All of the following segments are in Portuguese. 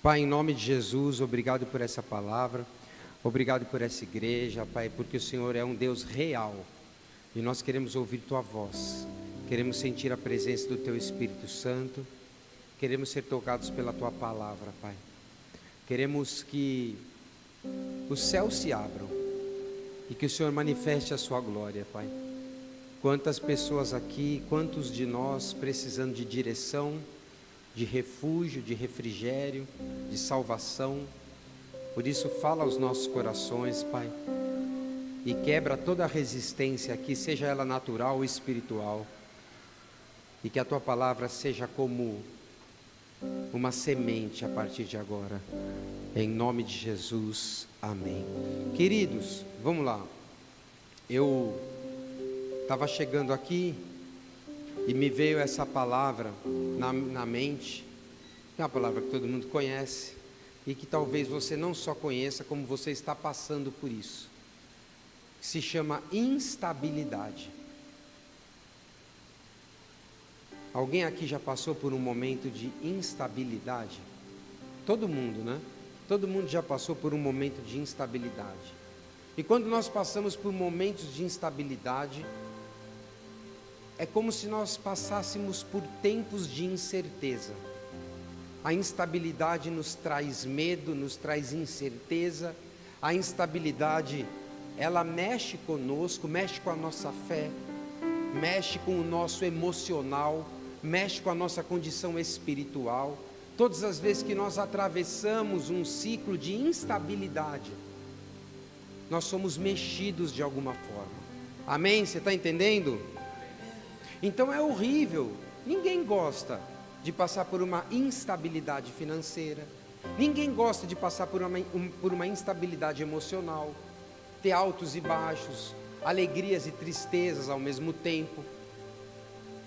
Pai, em nome de Jesus, obrigado por essa palavra, obrigado por essa igreja, Pai, porque o Senhor é um Deus real e nós queremos ouvir Tua voz, queremos sentir a presença do Teu Espírito Santo, queremos ser tocados pela Tua palavra, Pai. Queremos que os céus se abram e que o Senhor manifeste a Sua glória, Pai. Quantas pessoas aqui, quantos de nós precisando de direção, de refúgio, de refrigério, de salvação. Por isso fala aos nossos corações, Pai, e quebra toda a resistência aqui, seja ela natural ou espiritual, e que a Tua palavra seja como uma semente a partir de agora, em nome de Jesus, amém. Queridos, vamos lá. Eu estava chegando aqui e me veio essa palavra na mente, é uma palavra que todo mundo conhece, e que talvez você não só conheça, como você está passando por isso, que se chama instabilidade. Alguém aqui já passou por um momento de instabilidade? Todo mundo, né? Todo mundo já passou por um momento de instabilidade. E quando nós passamos por momentos de instabilidade, é como se nós passássemos por tempos de incerteza. A instabilidade nos traz medo, nos traz incerteza. A instabilidade, ela mexe conosco, mexe com a nossa fé, mexe com o nosso emocional, mexe com a nossa condição espiritual. Todas as vezes que nós atravessamos um ciclo de instabilidade, nós somos mexidos de alguma forma. Amém? Você está entendendo? Então é horrível, ninguém gosta de passar por uma instabilidade financeira, ninguém gosta de passar por uma instabilidade emocional, ter altos e baixos, alegrias e tristezas ao mesmo tempo.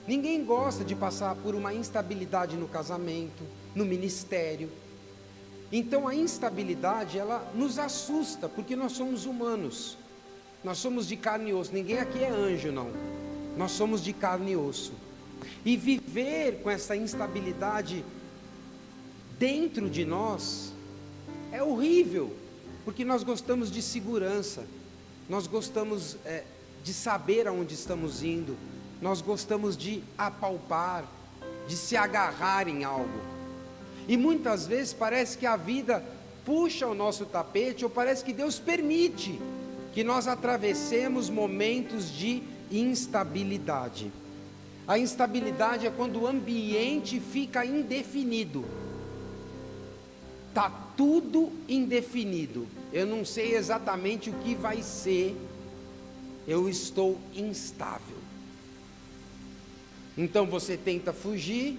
Ninguém gosta de passar por uma instabilidade no casamento, no ministério. Então a instabilidade, ela nos assusta, porque nós somos humanos, nós somos de carne e osso, ninguém aqui é anjo não. Nós somos de carne e osso, e viver com essa instabilidade dentro de nós é horrível, porque nós gostamos de segurança, nós gostamos de saber aonde estamos indo, nós gostamos de apalpar, de se agarrar em algo, e muitas vezes parece que a vida puxa o nosso tapete, ou parece que Deus permite que nós atravessemos momentos de instabilidade. A instabilidade é quando o ambiente fica indefinido, está tudo indefinido, eu não sei exatamente o que vai ser, eu estou instável. Então você tenta fugir,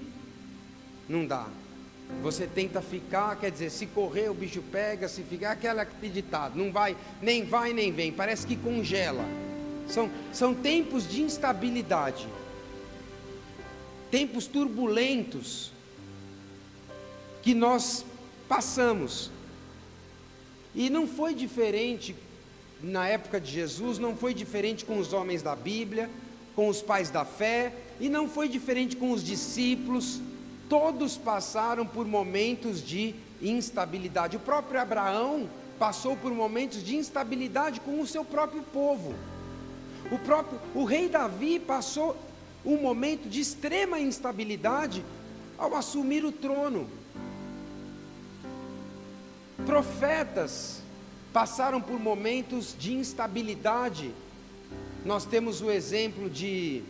não dá, você tenta ficar, quer dizer, se correr o bicho pega, se ficar, aquele ditado, não vai, nem vem, parece que congela. São tempos de instabilidade, tempos turbulentos que nós passamos. E não foi diferente na época de Jesus, não foi diferente com os homens da Bíblia, com os pais da fé, e não foi diferente com os discípulos. Todos passaram por momentos de instabilidade. O próprio Abraão passou por momentos de instabilidade com o seu próprio povo. O rei Davi passou um momento de extrema instabilidade ao assumir o trono. Profetas passaram por momentos de instabilidade. Nós temos o exemplo de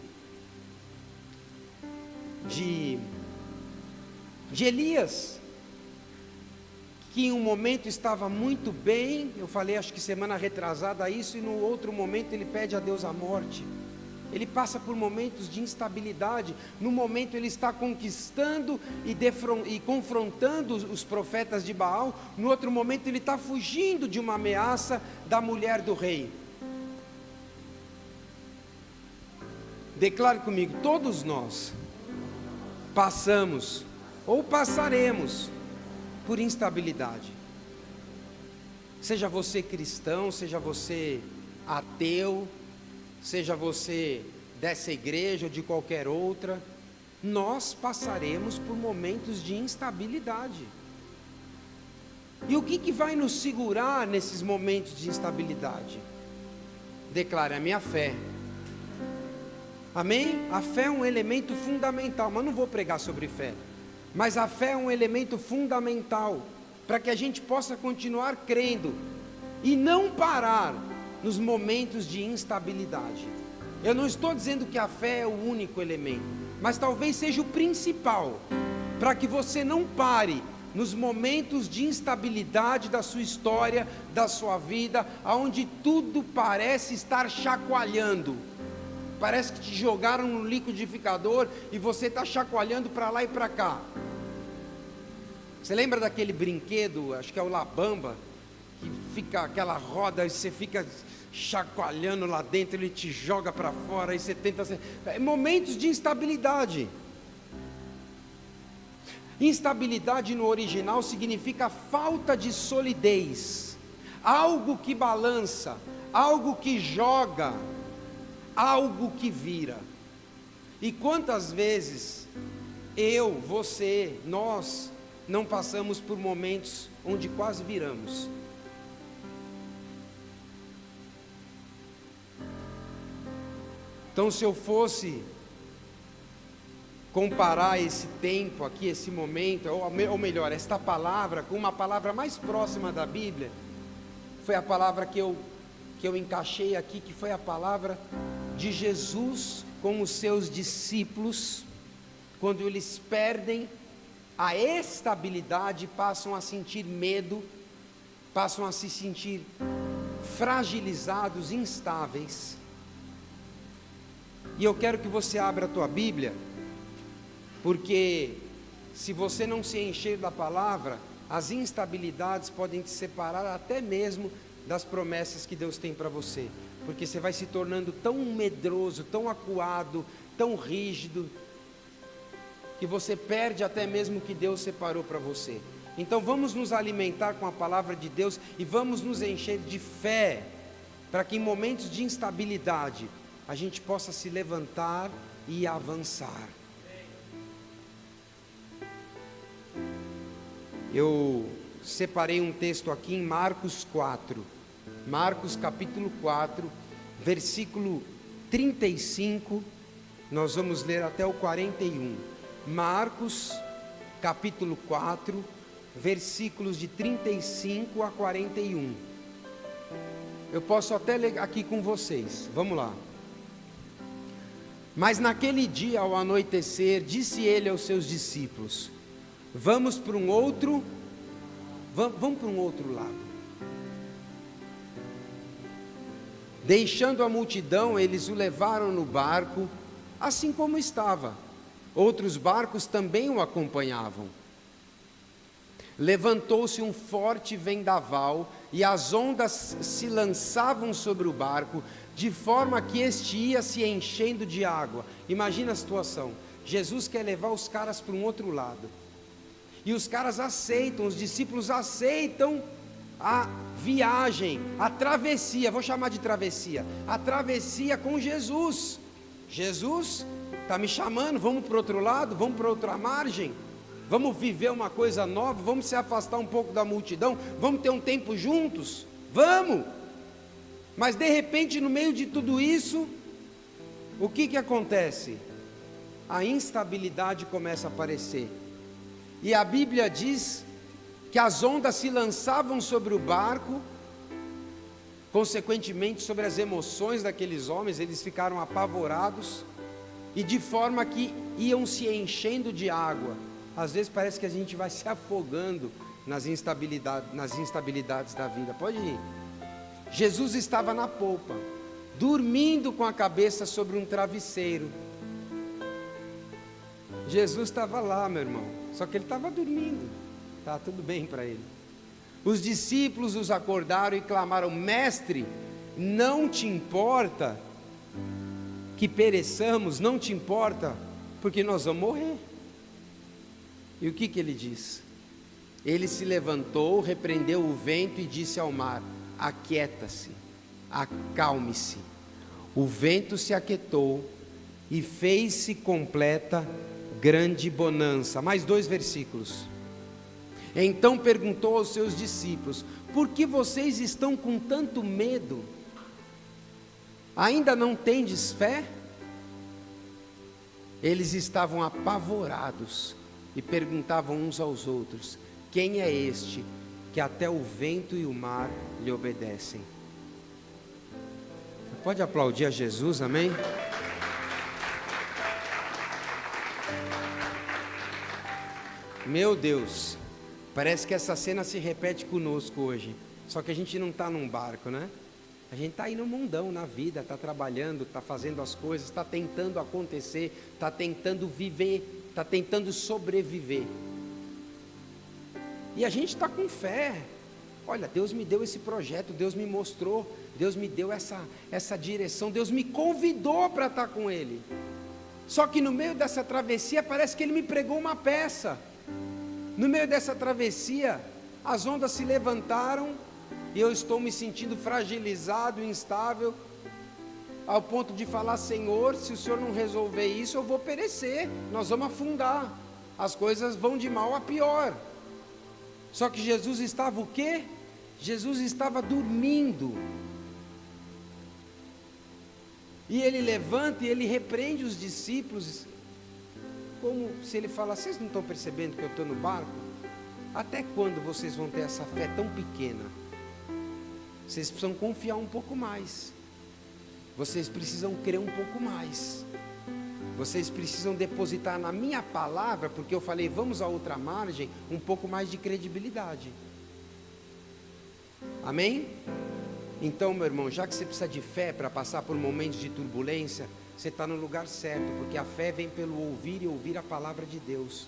Elias, que em um momento estava muito bem, eu falei acho que semana retrasada isso, e no outro momento ele pede a Deus a morte. Ele passa por momentos de instabilidade. No momento ele está conquistando e confrontando os profetas de Baal, no outro momento ele está fugindo de uma ameaça da mulher do rei. Declare comigo, todos nós passamos ou passaremos por instabilidade. Seja você cristão, seja você ateu, seja você dessa igreja ou de qualquer outra, nós passaremos por momentos de instabilidade. E o que vai nos segurar nesses momentos de instabilidade? Declare: a minha fé. Amém? A fé é um elemento fundamental, mas não vou pregar sobre fé. Mas a fé é um elemento fundamental para que a gente possa continuar crendo e não parar nos momentos de instabilidade. Eu não estou dizendo que a fé é o único elemento, mas talvez seja o principal, para que você não pare nos momentos de instabilidade da sua história, da sua vida, onde tudo parece estar chacoalhando. Parece que te jogaram no liquidificador e você está chacoalhando para lá e para cá. Você lembra daquele brinquedo, acho que é o Labamba, que fica aquela roda e você fica chacoalhando lá dentro, ele te joga para fora e você tenta... Momentos de instabilidade. Instabilidade no original significa falta de solidez, algo que balança, algo que joga, algo que vira. E quantas vezes eu, você, nós não passamos por momentos onde quase viramos? Então, se eu fosse comparar esse tempo aqui, esse momento, ou melhor, esta palavra com uma palavra mais próxima da Bíblia, foi a palavra que eu encaixei aqui, que foi a palavra de Jesus com os seus discípulos, quando eles perdem a estabilidade, passam a sentir medo, passam a se sentir fragilizados, instáveis. E eu quero que você abra a tua Bíblia, porque se você não se encher da palavra, as instabilidades podem te separar até mesmo das promessas que Deus tem para você, porque você vai se tornando tão medroso, tão acuado, tão rígido, que você perde até mesmo o que Deus separou para você. Então vamos nos alimentar com a palavra de Deus e vamos nos encher de fé, para que em momentos de instabilidade a gente possa se levantar e avançar. Eu separei um texto aqui em Marcos 4, Marcos capítulo 4, versículo 35, nós vamos ler até o 41, Marcos capítulo 4, versículos de 35 a 41, eu posso até ler aqui com vocês, vamos lá. Mas naquele dia ao anoitecer, disse ele aos seus discípulos: vamos para um outro lado. Deixando a multidão, eles o levaram no barco, assim como estava. Outros barcos também o acompanhavam. Levantou-se um forte vendaval, e as ondas se lançavam sobre o barco, de forma que este ia se enchendo de água. Imagina a situação, Jesus quer levar os caras para um outro lado, e os caras aceitam, os discípulos aceitam a viagem, a travessia, vou chamar de travessia, a travessia com Jesus. Jesus está me chamando, vamos para o outro lado, vamos para outra margem, vamos viver uma coisa nova, vamos se afastar um pouco da multidão, vamos ter um tempo juntos, vamos. Mas de repente, no meio de tudo isso, o que acontece? A instabilidade começa a aparecer, e a Bíblia diz que as ondas se lançavam sobre o barco, consequentemente sobre as emoções daqueles homens, eles ficaram apavorados, e de forma que iam se enchendo de água. Às vezes parece que a gente vai se afogando nas instabilidades da vida. Pode ir. Jesus estava na polpa, dormindo com a cabeça sobre um travesseiro. Jesus estava lá, meu irmão, só que ele estava dormindo, tá tudo bem para ele. Os discípulos os acordaram e clamaram: mestre, não te importa que pereçamos? Não te importa, porque nós vamos morrer. E o que ele diz? Ele se levantou, repreendeu o vento e disse ao mar: aquieta-se, acalme-se. O vento se aquietou e fez-se completa grande bonança. Mais 2 versículos. Então perguntou aos seus discípulos: por que vocês estão com tanto medo? Ainda não tendes fé? Eles estavam apavorados e perguntavam uns aos outros: quem é este que até o vento e o mar lhe obedecem? Você pode aplaudir a Jesus, amém? Meu Deus, parece que essa cena se repete conosco hoje, só que a gente não está num barco, né? A gente está aí no mundão, na vida, está trabalhando, está fazendo as coisas, está tentando acontecer, está tentando viver, está tentando sobreviver. E a gente está com fé. Olha, Deus me deu esse projeto, Deus me mostrou, Deus me deu essa direção, Deus me convidou para estar com Ele. Só que no meio dessa travessia parece que Ele me pregou uma peça. No meio dessa travessia, as ondas se levantaram e eu estou me sentindo fragilizado, instável, ao ponto de falar: Senhor, se o Senhor não resolver isso, eu vou perecer, nós vamos afundar, as coisas vão de mal a pior. Só que Jesus estava o quê? Jesus estava dormindo. E Ele levanta e Ele repreende os discípulos, como se Ele falasse: vocês não estão percebendo que eu estou no barco? Até quando vocês vão ter essa fé tão pequena? Vocês precisam confiar um pouco mais, vocês precisam crer um pouco mais, vocês precisam depositar na minha palavra, porque eu falei vamos a outra margem, um pouco mais de credibilidade. Amém? Então, meu irmão, já que você precisa de fé para passar por momentos de turbulência, você está no lugar certo, porque a fé vem pelo ouvir e ouvir a palavra de Deus.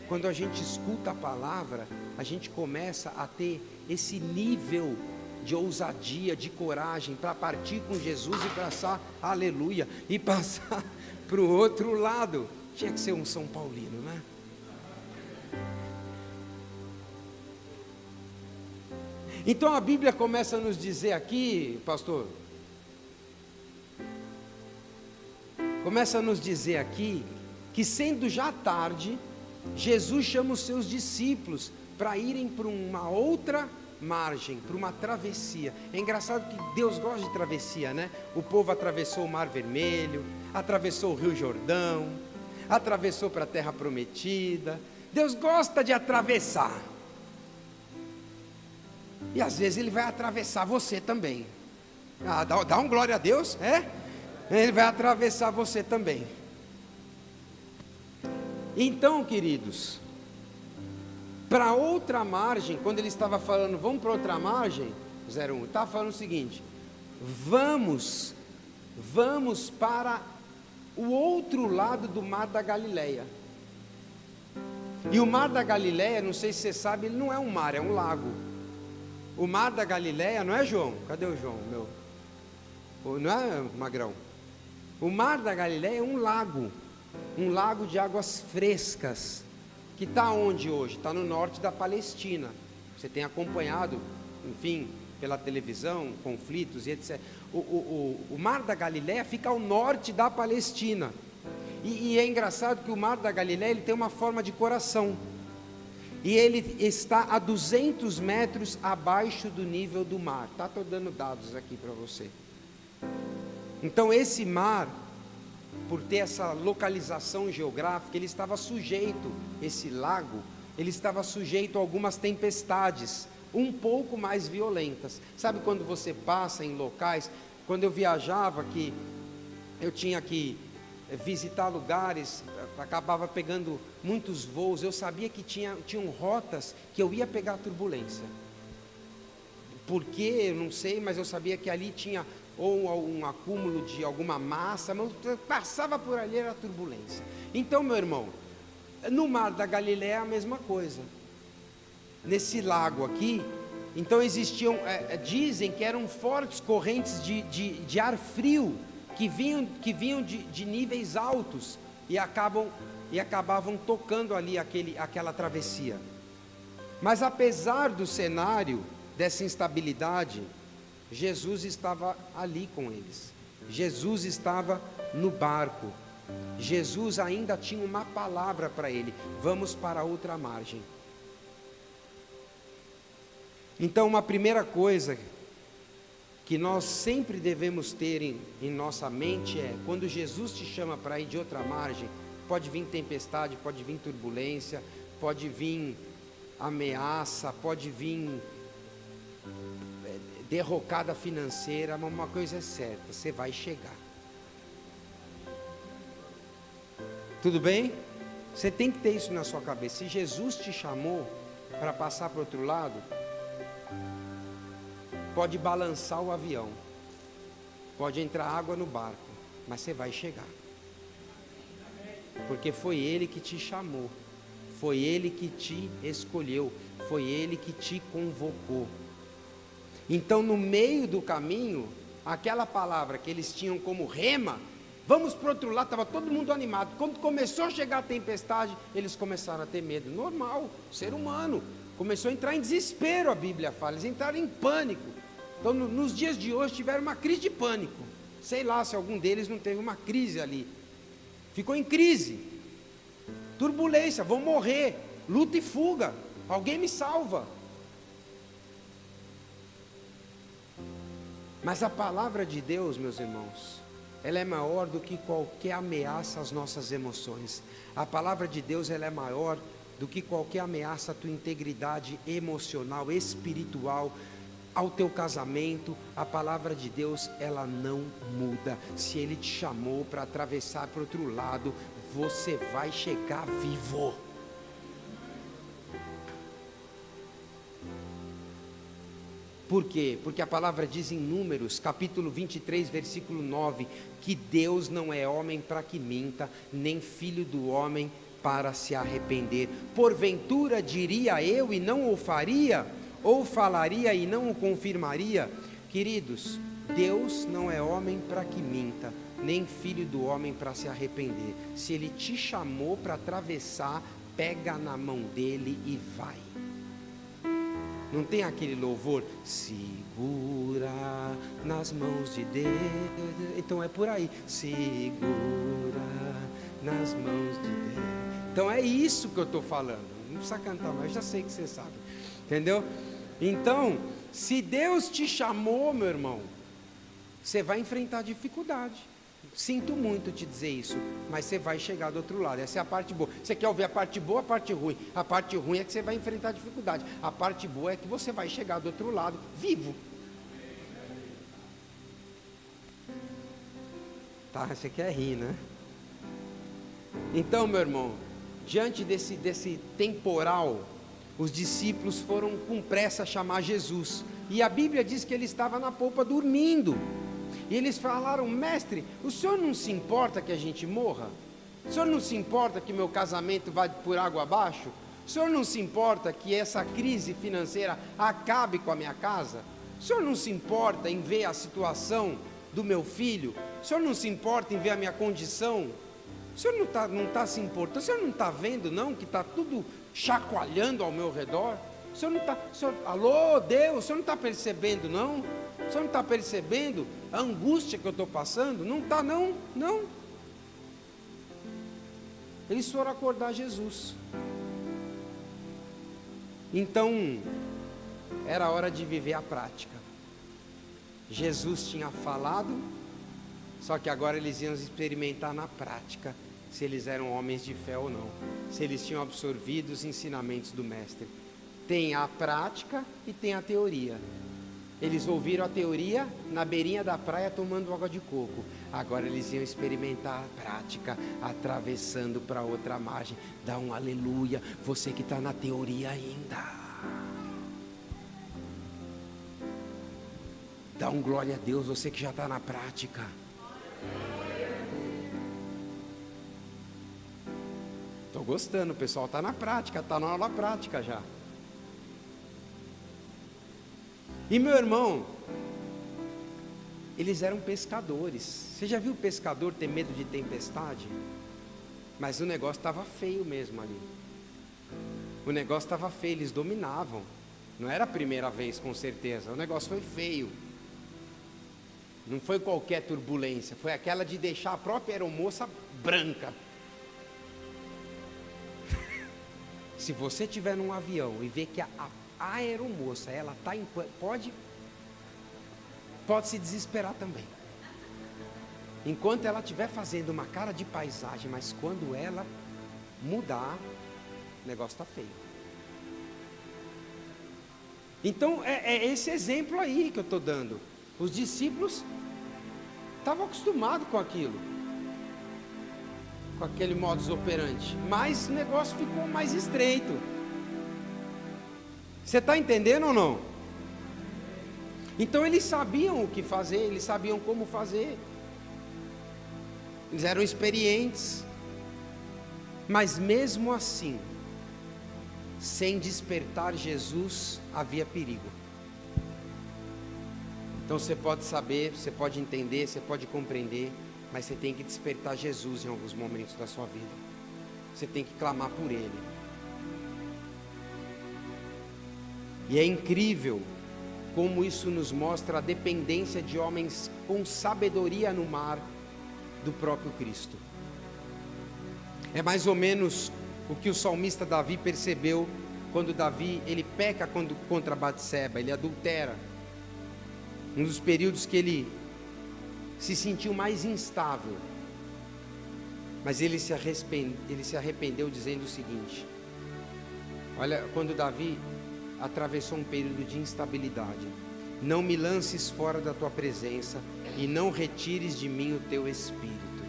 Quando a gente escuta a palavra, a gente começa a ter esse nível de ousadia, de coragem, para partir com Jesus e passar, aleluia, e passar para o outro lado. Tinha que ser um São Paulino, né? Então a Bíblia começa a nos dizer aqui, pastor, começa a nos dizer aqui, que sendo já tarde, Jesus chama os seus discípulos para irem para uma outra margem, para uma travessia. É engraçado que Deus gosta de travessia, né? O povo atravessou o Mar Vermelho, atravessou o Rio Jordão, atravessou para a Terra Prometida. Deus gosta de atravessar. E às vezes Ele vai atravessar você também. Dá um glória a Deus, é? Ele vai atravessar você também. Então, queridos, para outra margem, quando ele estava falando, vamos para outra margem, 01, estava falando o seguinte: vamos para o outro lado do Mar da Galileia. E o Mar da Galileia, não sei se você sabe, ele não é um mar, é um lago. O Mar da Galileia, não é, João? Cadê o João, meu? Não é, Magrão? O Mar da Galileia é um lago de águas frescas, que está onde hoje? Está no norte da Palestina. Você tem acompanhado, enfim, pela televisão, conflitos e etc. O Mar da Galileia fica ao norte da Palestina. E é engraçado que o Mar da Galileia ele tem uma forma de coração. E ele está a 200 metros abaixo do nível do mar. Estou dando dados aqui para você. Então esse mar, por ter essa localização geográfica, ele estava sujeito, esse lago, ele estava sujeito a algumas tempestades, um pouco mais violentas. Sabe quando você passa em locais, quando eu viajava, que eu tinha que visitar lugares, acabava pegando muitos voos, eu sabia que tinham rotas que eu ia pegar turbulência. Por quê? Eu não sei, mas eu sabia que ali tinha ou um acúmulo de alguma massa, mas passava por ali, era turbulência. Então, meu irmão, no Mar da Galileia é a mesma coisa. Nesse lago aqui, então existiam, dizem que eram fortes correntes de ar frio, que vinham de níveis altos e acabavam tocando ali aquela travessia. Mas apesar do cenário dessa instabilidade, Jesus estava ali com eles. Jesus estava no barco. Jesus ainda tinha uma palavra para ele: vamos para outra margem. Então, uma primeira coisa que nós sempre devemos ter em nossa mente é, quando Jesus te chama para ir de outra margem, pode vir tempestade, pode vir turbulência, pode vir ameaça, pode vir derrocada financeira, mas uma coisa é certa, você vai chegar. Tudo bem? Você tem que ter isso na sua cabeça. Se Jesus te chamou para passar para o outro lado, pode balançar o avião, pode entrar água no barco, mas você vai chegar, porque foi Ele que te chamou, foi Ele que te escolheu, foi Ele que te convocou. Então, no meio do caminho, aquela palavra que eles tinham como rema, vamos para o outro lado, estava todo mundo animado. Quando começou a chegar a tempestade, eles começaram a ter medo. Normal, ser humano. Começou a entrar em desespero, a Bíblia fala. Eles entraram em pânico. Então, nos dias de hoje, tiveram uma crise de pânico. Sei lá se algum deles não teve uma crise ali. Ficou em crise. Turbulência, vou morrer. Luta e fuga. Alguém me salva. Mas a palavra de Deus, meus irmãos, ela é maior do que qualquer ameaça às nossas emoções. A palavra de Deus, ela é maior do que qualquer ameaça à tua integridade emocional, espiritual, ao teu casamento. A palavra de Deus, ela não muda. Se Ele te chamou para atravessar para o outro lado, você vai chegar vivo. Por quê? Porque a palavra diz em Números, capítulo 23, versículo 9, que Deus não é homem para que minta, nem filho do homem para se arrepender. Porventura diria eu e não o faria, ou falaria e não o confirmaria? Queridos, Deus não é homem para que minta, nem filho do homem para se arrepender. Se Ele te chamou para atravessar, pega na mão dele e vai. Não tem aquele louvor, segura nas mãos de Deus. Então é por aí, segura nas mãos de Deus. Então é isso que eu estou falando. Não precisa cantar, mas eu já sei que você sabe. Entendeu? Então, se Deus te chamou, meu irmão, você vai enfrentar dificuldade. Sinto muito te dizer isso, mas você vai chegar do outro lado. Essa é a parte boa. Você quer ouvir a parte boa ou a parte ruim? A parte ruim é que você vai enfrentar dificuldade. A parte boa é que você vai chegar do outro lado vivo. Tá, você quer rir, né? Então, meu irmão, diante desse temporal, os discípulos foram com pressa chamar Jesus. E a Bíblia diz que ele estava na polpa dormindo. E eles falaram, mestre, o senhor não se importa que a gente morra? O senhor não se importa que meu casamento vá por água abaixo? O senhor não se importa que essa crise financeira acabe com a minha casa? O senhor não se importa em ver a situação do meu filho? O senhor não se importa em ver a minha condição? O senhor não está se importando? O senhor não está vendo não que está tudo chacoalhando ao meu redor? O senhor não está, alô Deus, o senhor não está percebendo não? O senhor não está percebendo a angústia que eu estou passando? Não está não, não. Eles foram acordar Jesus. Então, era hora de viver a prática. Jesus tinha falado, só que agora eles iam experimentar na prática, se eles eram homens de fé ou não, se eles tinham absorvido os ensinamentos do Mestre. Tem a prática e tem a teoria. Eles ouviram a teoria na beirinha da praia tomando água de coco. Agora eles iam experimentar a prática, atravessando para outra margem. Dá um aleluia, você que está na teoria ainda. Dá um glória a Deus, você que já está na prática. Estou gostando, o pessoal está na prática, está na aula prática já. E meu irmão, eles eram pescadores. Você já viu pescador ter medo de tempestade? Mas o negócio estava feio mesmo ali. O negócio estava feio, eles dominavam. Não era a primeira vez, com certeza. O negócio foi feio. Não foi qualquer turbulência, foi aquela de deixar a própria aeromoça branca. Se você estiver num avião e ver que a a aeromoça, ela está em... Pode se desesperar também. Enquanto ela estiver fazendo uma cara de paisagem, mas quando ela mudar, o negócio está feio. Então é esse exemplo aí que eu estou dando. Os discípulos estavam acostumados com aquilo, com aquele modus operandi, mas o negócio ficou mais estreito. Você está entendendo ou não? Então eles sabiam o que fazer, eles sabiam como fazer, eles eram experientes, mas mesmo assim, sem despertar Jesus, havia perigo. Então você pode saber, você pode entender, você pode compreender, mas você tem que despertar Jesus em alguns momentos da sua vida. Você tem que clamar por Ele. E é incrível como isso nos mostra a dependência de homens com sabedoria no mar do próprio Cristo. É mais ou menos o que o salmista Davi percebeu quando Davi, ele peca contra Batseba, ele adultera. Um dos períodos que ele se sentiu mais instável. Mas ele se arrependeu dizendo o seguinte: olha, quando Davi atravessou um período de instabilidade: não me lances fora da tua presença e não retires de mim o teu espírito.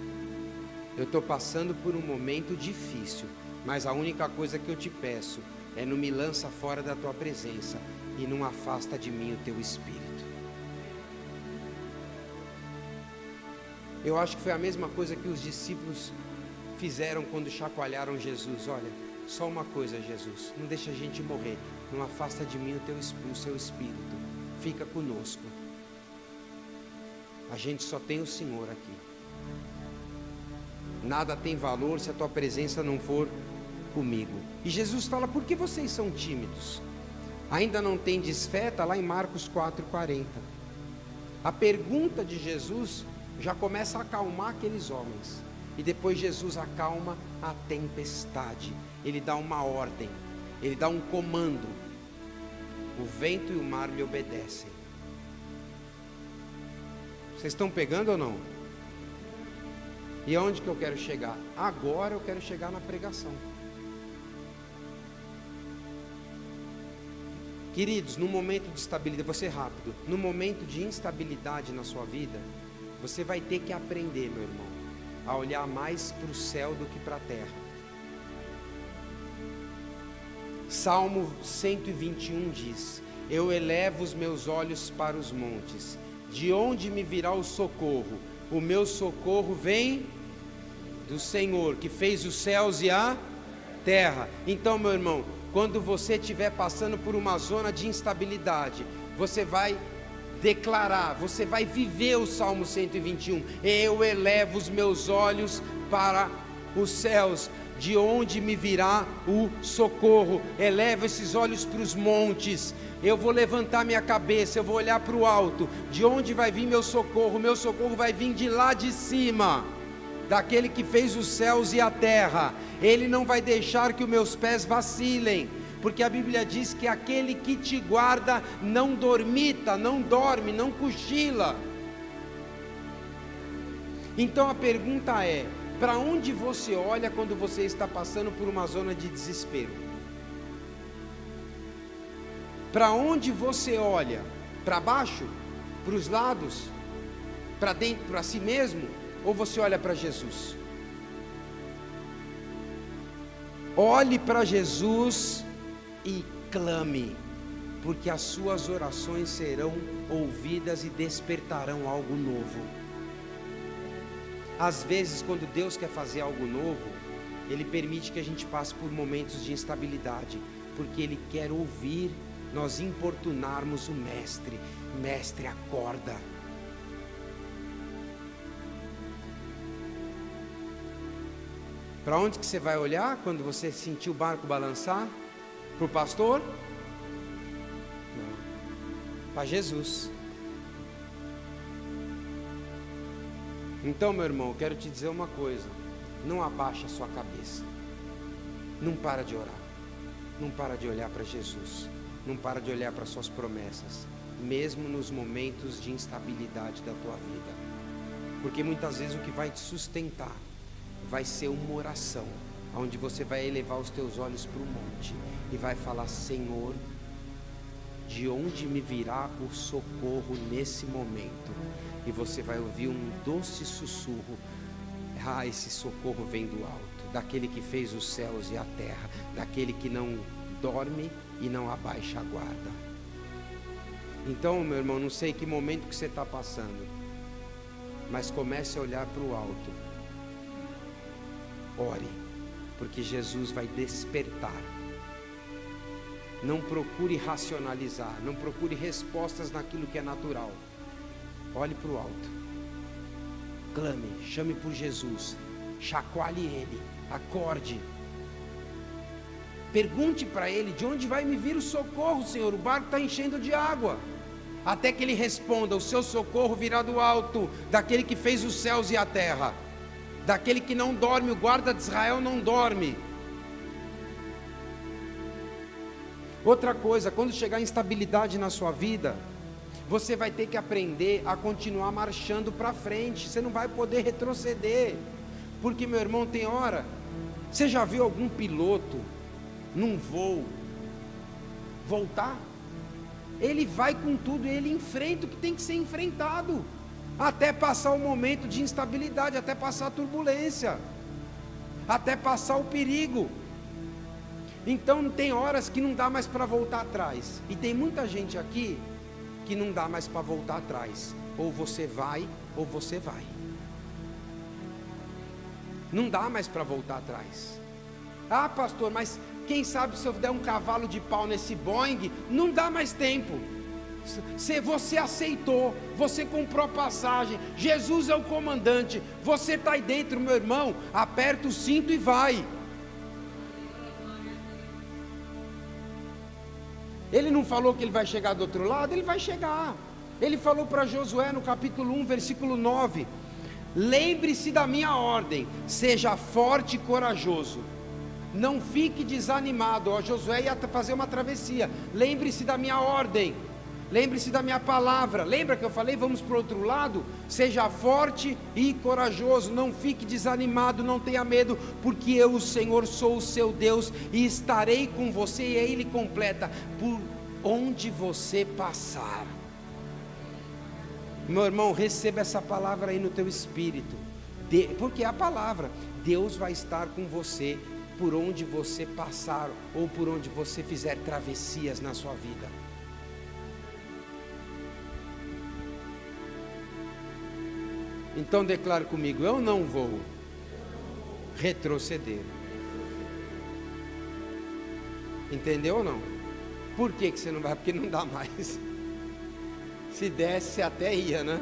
Eu estou passando por um momento difícil, mas a única coisa que eu te peço é: não me lança fora da tua presença e não afasta de mim o teu espírito. Eu acho que foi a mesma coisa que os discípulos fizeram quando chacoalharam Jesus. Olha, só uma coisa, Jesus, não deixa a gente morrer, não afasta de mim o seu espírito, fica conosco. A gente só tem o Senhor aqui. Nada tem valor se a tua presença não for comigo. E Jesus fala: por que vocês são tímidos? Ainda não tendes fé? Está lá em Marcos 4,40. A pergunta de Jesus já começa a acalmar aqueles homens. E depois Jesus acalma a tempestade. Ele dá uma ordem, ele dá um comando. O vento e o mar lhe obedecem. Vocês estão pegando ou não? E aonde que eu quero chegar? Agora eu quero chegar na pregação. Queridos, no momento de estabilidade, vou ser rápido. No momento de instabilidade na sua vida, você vai ter que aprender, meu irmão, a olhar mais para o céu do que para a terra. Salmo 121 diz: eu elevo os meus olhos para os montes, de onde me virá o socorro? O meu socorro vem do Senhor, que fez os céus e a terra. Então, meu irmão, quando você estiver passando por uma zona de instabilidade, você vai declarar, você vai viver o Salmo 121. Eu elevo os meus olhos para os céus, de onde me virá o socorro. Elevo esses olhos para os montes. Eu vou levantar minha cabeça, eu vou olhar para o alto. De onde vai vir meu socorro? Meu socorro vai vir de lá de cima, daquele que fez os céus e a terra. Ele não vai deixar que os meus pés vacilem, porque a Bíblia diz que aquele que te guarda não dormita, não dorme, não cochila. Então a pergunta é: para onde você olha quando você está passando por uma zona de desespero? Para onde você olha? Para baixo? Para os lados? Para dentro, para si mesmo? Ou você olha para Jesus? Olhe para Jesus e clame, porque as suas orações serão ouvidas e despertarão algo novo. Às vezes, quando Deus quer fazer algo novo, Ele permite que a gente passe por momentos de instabilidade, porque Ele quer ouvir nós importunarmos o Mestre. Mestre, acorda. Para onde que você vai olhar quando você sentir o barco balançar? Para o pastor? Não. Para Jesus. Então, meu irmão, eu quero te dizer uma coisa: não abaixa a sua cabeça, não para de orar, não para de olhar para Jesus. não para de olhar para suas promessas, mesmo nos momentos de instabilidade da tua vida. Porque muitas vezes o que vai te sustentar vai ser uma oração, onde você vai elevar os teus olhos para o monte e vai falar: Senhor, de onde me virá o socorro nesse momento? E você vai ouvir um doce sussurro: ah, esse socorro vem do alto, daquele que fez os céus e a terra, daquele que não dorme e não abaixa a guarda. Então, meu irmão, não sei que momento que você está passando, mas comece a olhar para o alto. Ore, porque Jesus vai despertar. Não procure racionalizar, não procure respostas naquilo que é natural. Olhe para o alto, clame, chame por Jesus, chacoalhe Ele, acorde. Pergunte para Ele: de onde vai me vir o socorro, Senhor? O barco está enchendo de água. Até que Ele responda: o seu socorro virá do alto, daquele que fez os céus e a terra, daquele que não dorme, o guarda de Israel não dorme. Outra coisa, quando chegar instabilidade na sua vida, você vai ter que aprender a continuar marchando para frente. Você não vai poder retroceder, porque, meu irmão, tem hora, você já viu algum piloto num voo voltar? Ele vai com tudo, ele enfrenta o que tem que ser enfrentado, até passar o momento de instabilidade, até passar a turbulência, até passar o perigo. Então tem horas que não dá mais para voltar atrás, e tem muita gente aqui que não dá mais para voltar atrás. Ou você vai, ou você vai. Não dá mais para voltar atrás. Ah, pastor, mas quem sabe se eu der um cavalo de pau nesse Boeing? Não dá mais tempo. Se você aceitou, você comprou passagem, Jesus é o comandante, você está aí dentro, meu irmão, aperta o cinto e vai. Ele não falou que ele vai chegar do outro lado? Ele vai chegar. Ele falou para Josué no capítulo 1, versículo 9: lembre-se da minha ordem, seja forte e corajoso, não fique desanimado. Ó, Josué ia fazer uma travessia. Lembre-se da minha ordem, lembre-se da minha palavra. Lembra que eu falei, vamos para o outro lado? Seja forte e corajoso, não fique desanimado, não tenha medo, porque eu, o Senhor, sou o seu Deus e estarei com você. E aí ele completa: por onde você passar. Meu irmão, receba essa palavra aí no teu espírito, porque é a palavra. Deus vai estar com você por onde você passar, ou por onde você fizer travessias na sua vida. Então declare comigo: eu não vou retroceder. Entendeu ou não? Por que você não vai? Porque não dá mais. Se desse, até ia, né?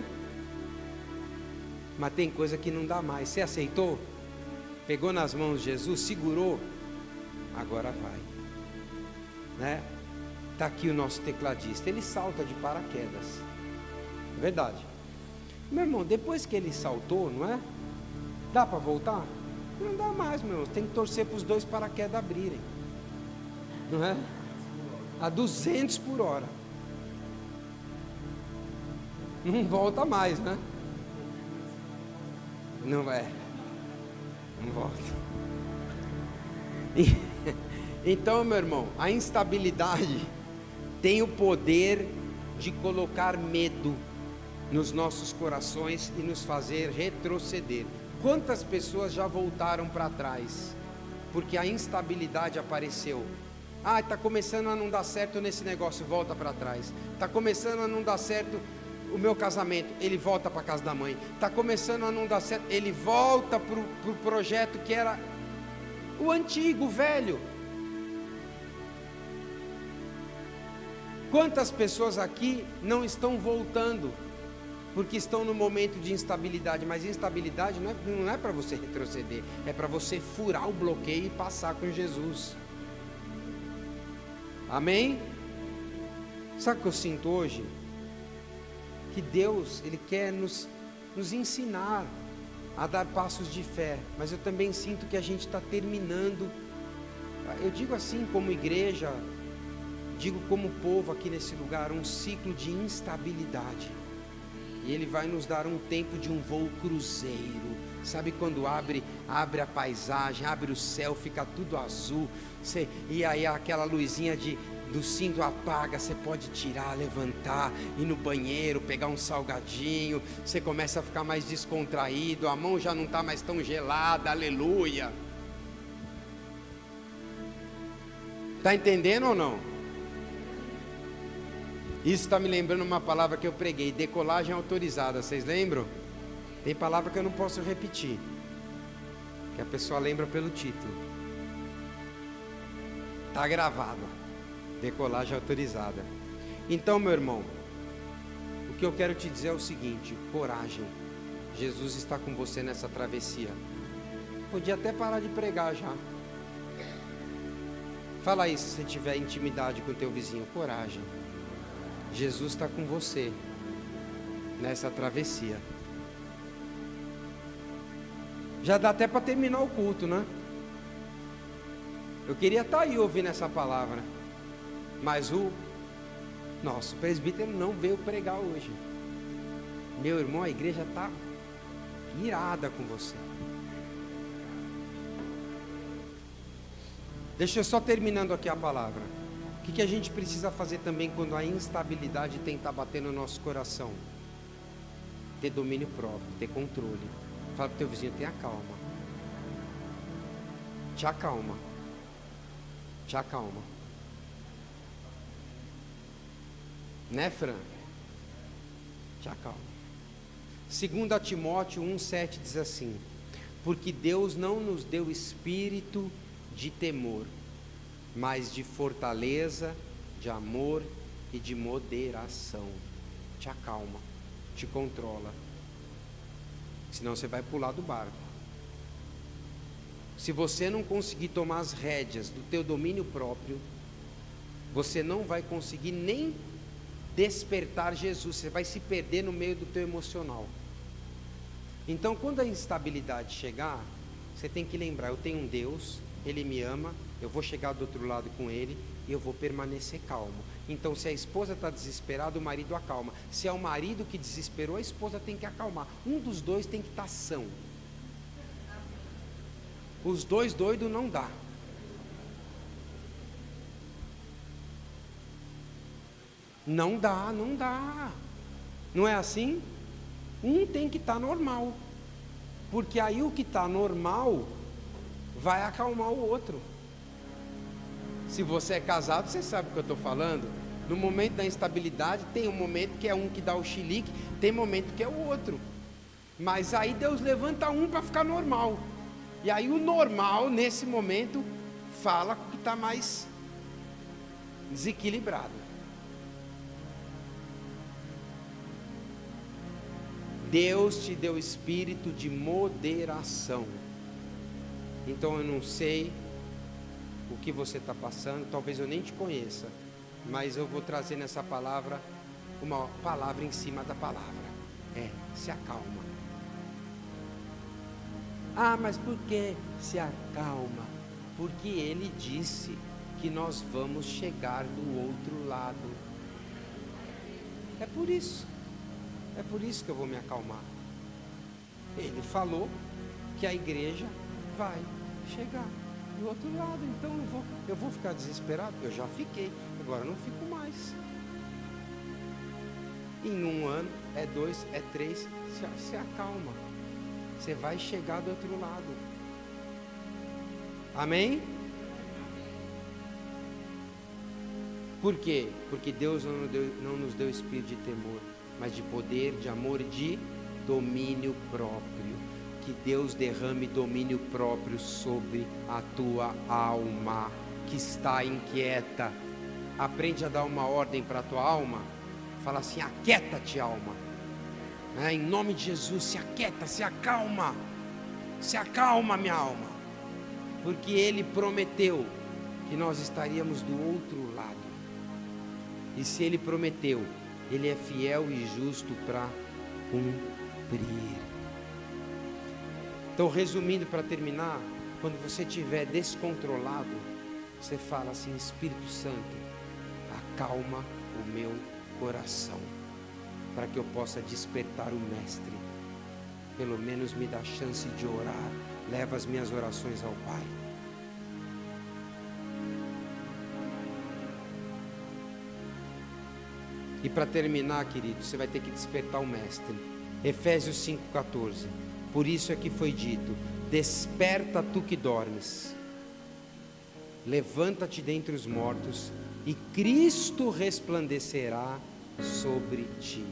Mas tem coisa que não dá mais. Você aceitou? Pegou nas mãos de Jesus, segurou, agora vai, né? Está aqui o nosso tecladista, ele salta de paraquedas, é verdade. Meu irmão, depois que ele saltou, não é? Dá para voltar? Não dá mais, meu irmão, tem que torcer para os dois paraquedas abrirem, não é? A 200 por hora, não volta mais, né? Não é. Não volta. Então, meu irmão, a instabilidade tem o poder de colocar medo nos nossos corações e nos fazer retroceder. Quantas pessoas já voltaram para trás porque a instabilidade apareceu? Ah, está começando a não dar certo nesse negócio, volta para trás. Está começando a não dar certo o meu casamento, ele volta para a casa da mãe. Está começando a não dar certo, ele volta para o projeto que era o antigo, o velho. Quantas pessoas aqui não estão voltando porque estão no momento de instabilidade? Mas instabilidade não é para você retroceder, é para você furar o bloqueio e passar com Jesus. Amém? Sabe o que eu sinto hoje? Que Deus, Ele quer nos ensinar a dar passos de fé, mas eu também sinto que a gente está terminando, eu digo assim, como igreja digo como povo aqui nesse lugar, um ciclo de instabilidade. E Ele vai nos dar um tempo de um voo cruzeiro. Sabe quando abre a paisagem, abre o céu, fica tudo azul, e aí aquela luzinha do cinto apaga, você pode tirar, levantar, ir no banheiro, pegar um salgadinho, você começa a ficar mais descontraído, a mão já não está mais tão gelada, aleluia. Está entendendo ou não? Isso está me lembrando uma palavra que eu preguei, decolagem autorizada, vocês lembram? Tem palavra que eu não posso repetir, que a pessoa lembra pelo título. Está gravado, decolagem autorizada. Então, meu irmão, o que eu quero te dizer é o seguinte: coragem. Jesus está com você nessa travessia. Podia até parar de pregar já. Fala isso se você tiver intimidade com o teu vizinho. Coragem. Jesus está com você nessa travessia. Já dá até para terminar o culto, né? Eu queria estar aí ouvindo essa palavra, mas o nosso presbítero não veio pregar hoje. Meu irmão, a igreja está irada com você. Deixa eu só terminando aqui a palavra. O que a gente precisa fazer também quando a instabilidade tenta bater no nosso coração? Ter domínio próprio, ter controle. Fala para o teu vizinho, tenha calma. Te acalma. Te acalma. Né, Fran? Te acalma. 2 Timóteo 1,7 diz assim: porque Deus não nos deu espírito de temor, mas de fortaleza, de amor e de moderação. Te acalma, te controla. Senão você vai pular do barco. Se você não conseguir tomar as rédeas do teu domínio próprio, você não vai conseguir nem despertar Jesus. Você vai se perder no meio do teu emocional. Então, quando a instabilidade chegar, você tem que lembrar: eu tenho um Deus, Ele me ama, eu vou chegar do outro lado com Ele e eu vou permanecer calmo. Então, se a esposa está desesperada, o marido acalma. Se é o marido que desesperou, a esposa tem que acalmar. Um dos dois tem que estar são. Os dois doidos não dá. Não dá, não dá. Não é assim? Um tem que estar normal. Porque aí o que está normal vai acalmar o outro. Se você é casado, você sabe o que eu estou falando. No momento da instabilidade, tem um momento que é um que dá o chilique, tem momento que é o outro. Mas aí Deus levanta um para ficar normal. E aí o normal, nesse momento, fala com o que está mais desequilibrado. Deus te deu espírito de moderação. Então eu não sei o que você está passando, talvez eu nem te conheça, mas eu vou trazer nessa palavra uma palavra em cima da palavra. Se acalma. Ah, mas por que se acalma? Porque Ele disse que nós vamos chegar do outro lado. É por isso que eu vou me acalmar. Ele falou que a igreja vai chegar do outro lado. Então eu vou ficar desesperado? Eu já fiquei, agora não fico mais. Em 1 ano, 2, 3, se acalma. Você vai chegar do outro lado. Amém? Por quê? Porque Deus não nos deu espírito de temor, mas de poder, de amor e de domínio próprio. Que Deus derrame domínio próprio sobre a tua alma que está inquieta. Aprende a dar uma ordem para a tua alma. Fala assim: aquieta-te, alma. Em nome de Jesus, se aquieta, se acalma. Se acalma, minha alma. Porque Ele prometeu que nós estaríamos do outro lado. E se Ele prometeu, Ele é fiel e justo para cumprir. Então, resumindo, para terminar, quando você estiver descontrolado, você fala assim: Espírito Santo, acalma o meu coração, para que eu possa despertar o Mestre. Pelo menos me dá a chance de orar, leva as minhas orações ao Pai. E para terminar, querido, você vai ter que despertar o Mestre. Efésios 5,14. Por isso é que foi dito: desperta tu que dormes, levanta-te dentre os mortos, e Cristo resplandecerá sobre ti.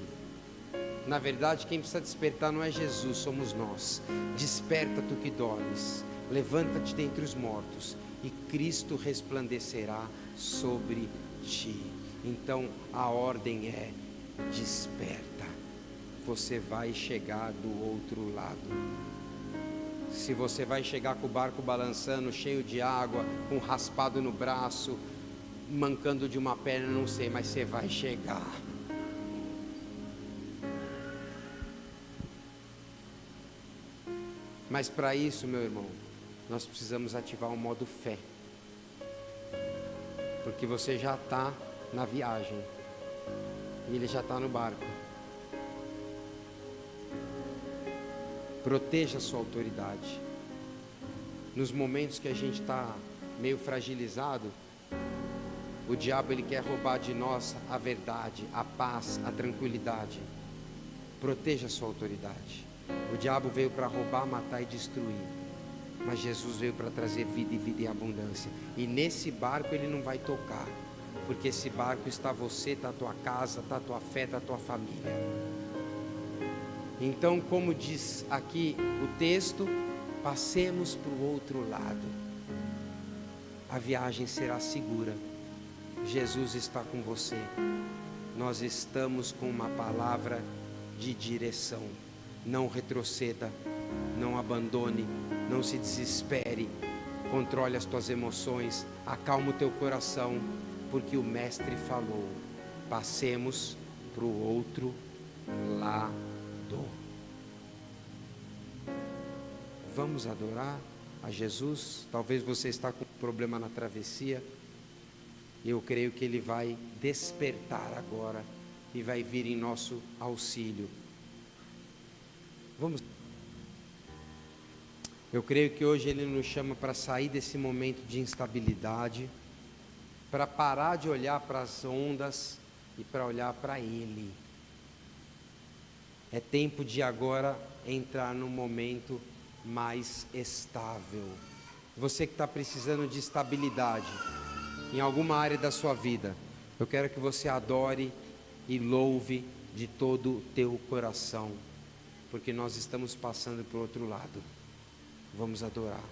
Na verdade, quem precisa despertar não é Jesus, somos nós. Desperta tu que dormes, levanta-te dentre os mortos, e Cristo resplandecerá sobre ti. Então a ordem é: desperta, você vai chegar do outro lado. Se você vai chegar com o barco balançando, cheio de água, com raspado no braço, mancando de uma perna, não sei, mas você vai chegar. Mas para isso, meu irmão, nós precisamos ativar o modo fé, porque você já está na viagem e ele já está no barco. Proteja a sua autoridade. Nos momentos que a gente está meio fragilizado, o diabo ele quer roubar de nós a verdade, a paz, a tranquilidade. Proteja a sua autoridade. O diabo veio para roubar, matar e destruir, mas Jesus veio para trazer vida e vida em abundância. E nesse barco ele não vai tocar, porque esse barco está você, está a tua casa, está a tua fé, está a tua família. Então, como diz aqui o texto, passemos para o outro lado. A viagem será segura. Jesus está com você. Nós estamos com uma palavra de direção. Não retroceda, não abandone, não se desespere. Controle as tuas emoções, acalma o teu coração, porque o Mestre falou: passemos para o outro lado. Vamos adorar a Jesus. Talvez você está com um problema na travessia. Eu creio que Ele vai despertar agora e vai vir em nosso auxílio. Vamos. Eu creio que hoje Ele nos chama para sair desse momento de instabilidade, para parar de olhar para as ondas e para olhar para Ele. É tempo de agora entrar num momento mais estável. Você que está precisando de estabilidade em alguma área da sua vida, eu quero que você adore e louve de todo o teu coração, porque nós estamos passando para o outro lado. Vamos adorar.